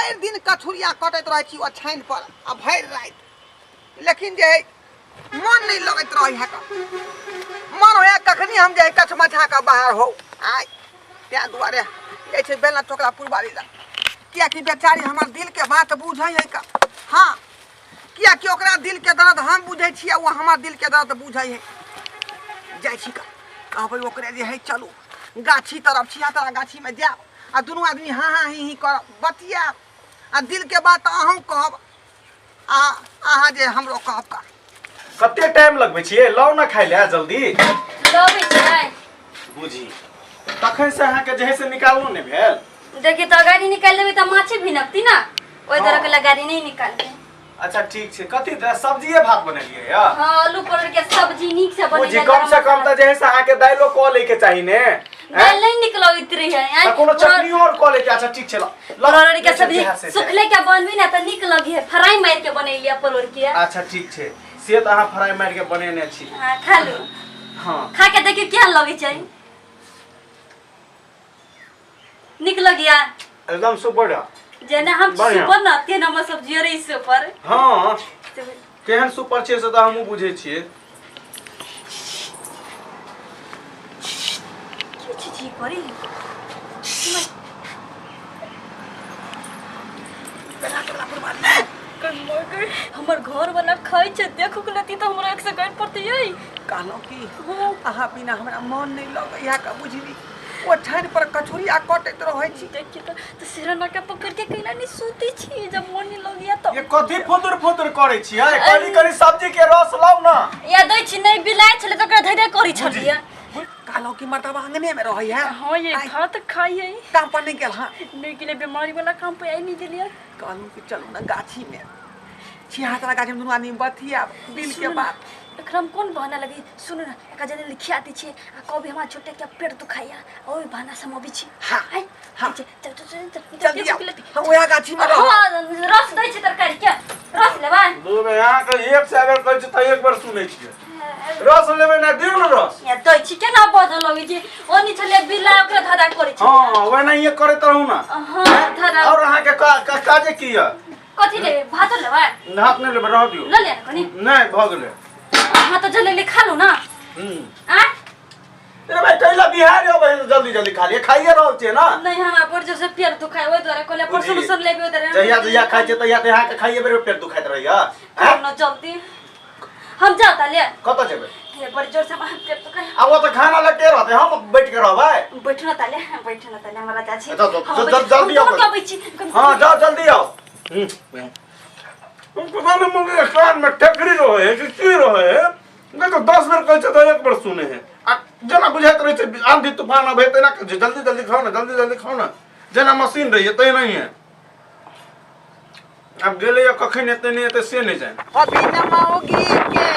भरि दिन कछुरिया कटैत रहै छी ओछाइन पर आ भरि राति, लेकिन जे मन नहीं लगैत रहे है। मन होया कखनी हम जे कछ मछा के बाहर हो आय त्या दुआरे जाइ छै बेलना चोकला पुरबारी लग, कियाकि बेचारी हमर दिल के बात बुझै है का। हाँ, कियाकि ओकरा दिल के दर्द हम बुझै छी आ वो हमर दिल के दर्द बुझै है। जाइ छी का कहबै ओकरे जे है चलू गाछी तरफ, छिया तरा गाछी में जाओ आ दुनू आदमी हाँ हाँ ही करब, बतियाब आ दिल के बात अहूँ कहब आ अहाँ जे हमरो कहब का। कते टाइम लगबै छियै? लाउ ना खाइ ले जल्दी लबै छै बुझी तखन से अहाँ के जहे से निकालनो ने भेल। देखि त गाड़ी निकाल लेबै त माछे भिनकती ना, ओइ तरह के गाड़ी नहीं निकालबे। अच्छा ठीक छै, कथि सब्जीए भात बनेलियै या? हां, आलू परोर के सब्जी नीक से बनेलियै। बुझी कम से कम त जहे से अहाँ के दाइलो क लै के चाही ने, दाइल नहीं निकलौत रही है। कोनो चटनी और क ले के। अच्छा ठीक छै, परोर के सब्जी सुखले के बनबी ना त नीक लगी है, फ्राई मार के बनेलिया परोर के। अच्छा ठीक छै, से त अहाँ फ्राई मार के बनेने छी। हां खा लो। हां खा के देखियो केहन लगे छै। निक लगिया एकदम सुपर है जेना हम सुपर ना ते नाम सब्जी रे सुपर। हां केहन सुपर छै से त हमहु बुझै छियै। छी करी हमर घर वाला खाइ छै, देखो के लती त हमरा 100 गाड़ पड़ते यई। कहलो कि अहाँ बिना हमरा मन नहीं लगे है का बुझली। ओ ठाड़ पर कछुरिया कटैत रहै छी, देखि त सिरना के पकड़ के कैला नहीं सूती छी जब मन नहीं लगिया त। ये कथि फुदुर फुदुर करै छी? कनी कनी सब्जी के रस लाउ ना। या दै छी नहीं बिलाइ छले त ओकरा धैर्य करी छलिया। कहलो कि मर्दबा अंगने में रहै है। हां ये खा त खाई है, काम पर नहीं गेल। हां नहीं के बीमारी वाला काम पे आई नहीं दिलिया। कहलो कि चलू ना गाछी में, छिया तरा गाछी में दुनू आदमी बतिया दिल के बात। एकरा में कोन बहाना लगी? सुन ना, एका जने लिखिया दी छी आ कभी हमरा छोटे के पेट दुखाइया ओइ बहाना से मबी छी। हां हां चल जल्दी हम ओया गाछी में रह। हां रस दै छी तरकारी के, रस लेबा दू बे यहां के एक से अगर कहै छी त एक बार सुनै छी। रस लेबे ना, दिउ ना रस। या दै छी केना बदल लगी छी? ओनी छले बिला ओकरा धरा करै छी। हां ओना ये करैत रहू ना। हां धरा और अहाँ के काजे की है? कथि ले भात लेबा? भात नहीं लेबे, रह दियो। ल ले कनी नहीं भ गेले। हां तो जल्दी खा लो ना। आ अरे भाई कैला बिहार हो भाई, जल्दी जल्दी खा लिए, खाइए रहल छे ना। नहीं हमरा पर जैसे पेट दुखाय ओइ द्वारा कहले पर सोल्यूशन लेबे उधर। जहिया खाइ छे तहिया यहां के खाइए बेर पेट दुखाइत रहैया। ना जल्दी हम जाता ले। कत जेबे? ये बड़ी जोर से हम पेट दुखाय। अब वो तो खाना लगे रहते, हम बैठ के रहबै। बैठना ताले हमरा जा छी। जल्दी आओ। हां जाओ जल्दी आओ। तुम पता नहीं मुझे कान में ठकरी रहे कि की रहे, देखो 10 बार कहै छै त एक बार सुने है। आ जना बुझाइत रहे छै आंधी तूफान आबै त ना जल्दी जल्दी खाओ ना, जल्दी जल्दी खाओ ना, जना मशीन रही है तै नहीं है। अब गेले या कखन एते नहीं एते से नहीं जाने। अभी नमाओगी के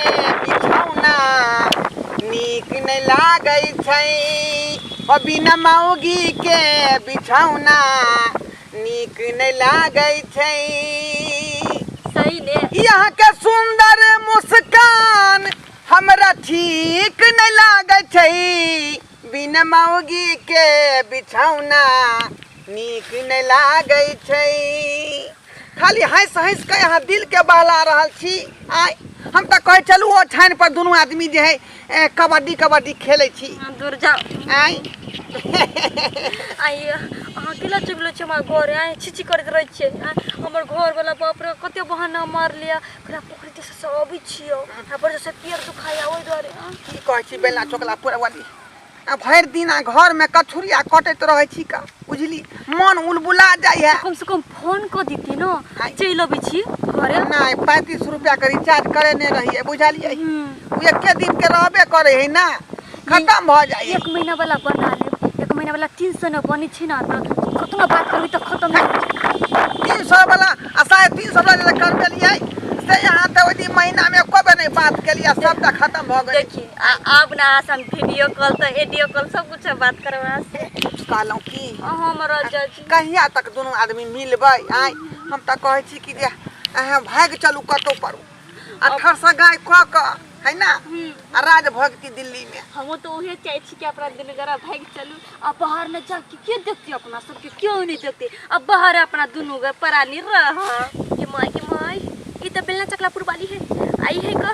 बिछौना नीक नहीं लागै छै। अभी नमाओगी के बिछौना नीक नहीं लागै छै। सही ले यहाँ के सुंदर मुस्कान हमरा ठीक नहीं लागै छै। बिना मौगी के बिछौना नीक नहीं लागै छै। खाली हंस हंस के यहाँ दिल के बहला रहल छी। आय हम तो कहे चलू ओ ठान पर दोनों आदमी जे है कबड्डी कबड्डी खेले छी। दूर जाओ। आय आई अकेला चुगलो छ हमर घर आय छिछि करत रहै छै। हमर घर वाला बाप रे कते बहाना मार लिया, ओकरा पोखरी से सब छियो आ पर से पेड़ दुखाया ओइ द्वारे। की कहै छी बेला चोकला पुरवाली, आ भर दिन घर में कछुरिया कटैत रहै छी का बुझली, मन उलबुला जाय है। कम से कम फोन क दीती न, चल अबै छी घरे। नहीं 35 रुपया के रिचार्ज करे ने रहिए बुझलिए। एके दिन के रहबे करे है ना, खत्म भ जाए। 1 महीना वाला बना ले, 1 महीना वाला 300 न बनी छी ना त कितना बात करबी त खत्म नहीं हो जाए। 300 वाला आ 350 वाला कर लिए से यहाँ तो ओदी महीना में कबे नहीं बात के लिए सब त खत्म भ गई। देखिए अब ना हम वीडियो कॉल तो ऑडियो कॉल सब कुछ बात करवा से कहलौ की हमरा जाजी कहिया तक दोनों आदमी मिलबै। आय हम त कहै छी कि जे अहाँ भाग चलू कतो पर 18 गाय क है ना आ राज भक्ति दिल्ली में हम तो उहे चाहे छी कि अपना दिन जरा भाग चलू अब बाहर न जा के क्यों देखते अपना सबके क्यों नहीं देखते अब बाहर अपना दोनों गए परानी रहा ये माई ये तो बेलना चकलापुर वाली है आई है का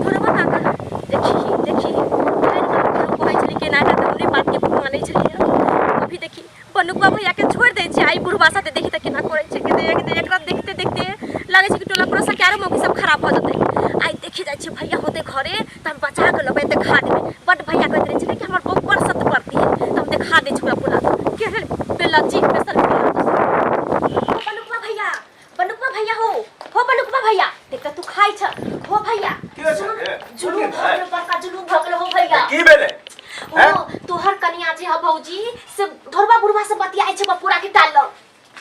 थोड़ा बता कर देखी भाई चली के नाटक हमने बात के माने चली अभी देखी बनुकवा भैया के छोड़ दे छी आई बुढ़वा साथे देखी त केना करे छै के एकरा देखते देखते लागे छै कि टोला पूरा सकारो मौकी सब खराब हो जते आई देखी जाय छी भैया होते घरे त हम बचा के लबे देखा देबे बट भैया कहत रहे छै कि हमर बहुत बड़ सत पड़ती है त हम देखा दे छी पूरा के रे बेला जी स्पेशल बनुकवा भैया हो बनुकवा भैया देख तू खाई छ हो भैया जुलू भगलो बड़का जुलू भगलो हो भैया की भेले तोहर कनिया जे ह भौजी से धरबा बुढ़वा से बतियाई छै पूरा के टाल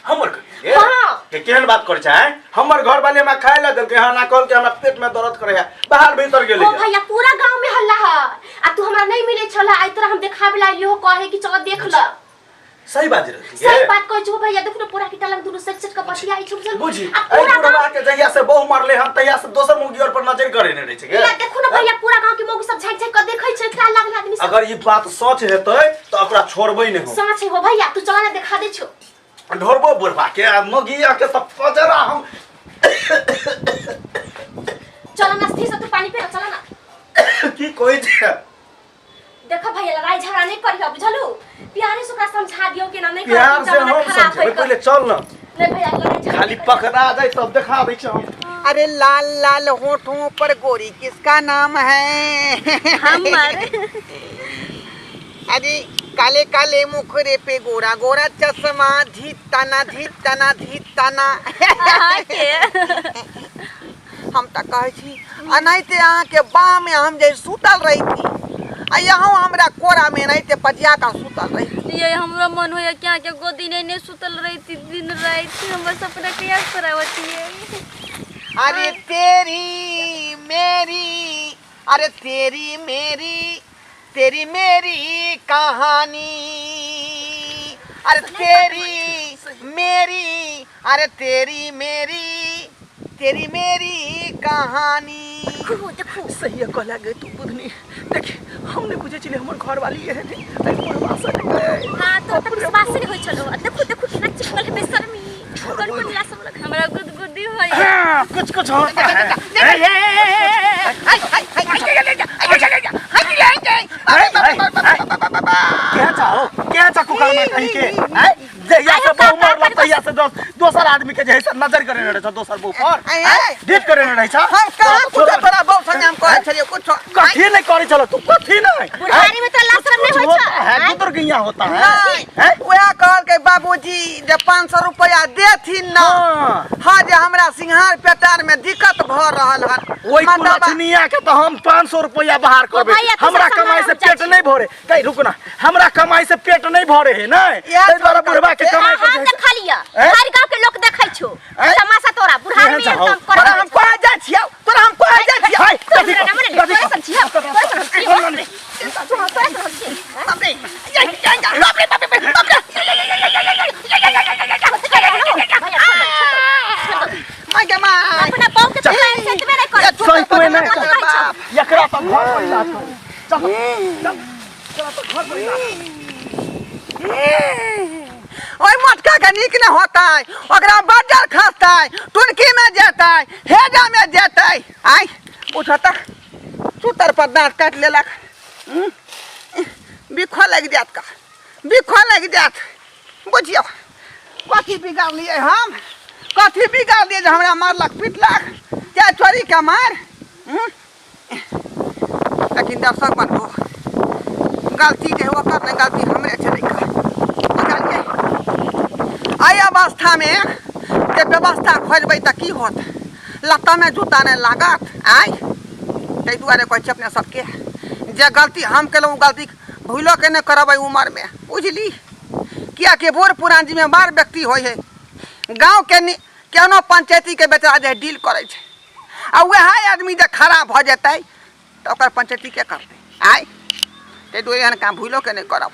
हमर कहिए हां के केहन बात कर छै हमर घर वाले में खाए ला देलके हां ना कहल के हमरा पेट में दर्द करे है बाहर भीतर गेले ओ भैया पूरा गांव में हल्ला है आ तू हमरा नहीं मिले छला आई तरह हम देखावे ला लियो कहे कि चल देख ल सही बात रही सही बात कहै छ भैया देखु पूरा के टाल दुनु सच सच के बतियाई छ बुझी आई बुढ़वा के जहिया से बहु मारले हम तहिया से दोसर मुगी और पर नजर करे ने रहे छै या देखु न भैया पूरा गांव के मौगी सब झांक झांक के देखै छै का लागल आदमी सब अगर ई बात सच हेतै त ओकरा छोड़बै नै हम सच है हो भैया तू चला ना देखा दे छो ढोरबो बुढ़वा के मगिया के सब पजरा हम चला ना स्थिर से तू पानी पे चला ना की कोई छै देखा भैया लड़ाई झगड़ा नहीं करियो बुझलू प्यारे से ओकरा समझा दियो कि ना नहीं प्यार से हम समझे पहले चल ना नहीं भैया लड़ाई झगड़ा खाली पकड़ा जाए तब दिखा दै छै हम अरे लाल लाल होठों पर गोरी किसका नाम है हमर अरे काले काले मुखरे पे गोरा गोरा चश्मा धीताना हम त कहै छी अनाइते अहाँ के बा में हम जे सुतल रही थी आ यहाँ हमरा कोरा में नहीं पजिया का सुतल रही ये हमरा मन होया क्या के गोदी नहीं सुतल रही थी दिन रात हमर सपना के याद करावती है अरे तेरी मेरी अरे तेरी मेरी कहानी अरे तेरी मेरी कहानी देखो सही है कहला गए तू बुधनी देखी हमने बुझे चले हमर घर वाली है ने हां तो विश्वास नहीं होय चलो देखो केना चिकल है बेशर्मी गड़बड़िया सब लग हमरा गुदगुदी होय कुछ होता है क्या चाकू करना कहीं के जहिया से बहु मारला तहिया से दोसर आदमी के जैसे नजर करे न रहे दोसर बहु पर डेट करे न रहे छ हम कहां कुछ तोरा बहु संग हम कहै छलिए कुछ कथी नहीं करे चलो तू कथी नहीं बुढ़ारी में तो लाशरम नहीं होय छ है गुदर गैया होता है ओया कहल के बाबूजी जे 500 रुपया देथिन ना हां जे हमरा सिंहार पेटार में दिक्कत भ रहल है ओई कुलछनिया के तो हम 500 रुपया बाहर करबे हमरा कमाई से पेट नहीं भरे कहीं रुक ना हमरा कमाई से पेट नहीं भरे है ना ए द्वारा बुढ़वा के कमाई पर हम खा लिया हर गांव के लोग देखै छो तमाशा तोरा बुढ़ारी में एकदम कर हम कह जाय छियौ तोरा हम कह जाय छियौ हाय कथी कथी सन छियौ अपना पाँव के चलाए से तबे नहीं कर सही तो नहीं एकरा तो घर पर इलाज कर चल तो घर पर इलाज ओए मटका के नीक न होता है ओकरा बाजार खाता है टुनकी में जाता है हेजा में जाता है आई उठता सुतर पर दांत काट लेलक बिखो लग जात बुझियो कथी बिगाड़ लिए हम कथी बिगाड़ लिए हमरा मारलक पीटलक चाहे चोरी का मार लेकिन दर्शक बंधु गलती जे हुआ कर गलती हमरे छलै आई अवस्था में जे व्यवस्था खोजबै त की होत लत्ता में जूता नहीं लागत आई तै दुआरे कहै छै अपने सबके जे गलती हम केलहुँ गलती भूलो के नहीं करबै उम्र में बुझली किया कि बूढ़ पुरान जिम्मेवार व्यक्ति होय है गाँव के केनो पंचायती के बेचारा जे डील करे छै आ वह आदमी जे खराब भ जेतै तो ओकर पंचायती के करतै आई तै दुआरे एहन काम भूलो के नहीं करब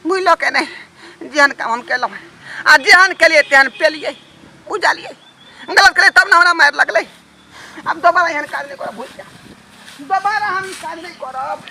भूलो के नहीं जेहन काम हम केलहुँ आ जेहन केलिए तेहन पेलिए बुझलिए गलत करे तब ना हमरा मार लगले अब दोबारा एहन काज नहीं करब भूल जा दोबारा हम ई काज नहीं करब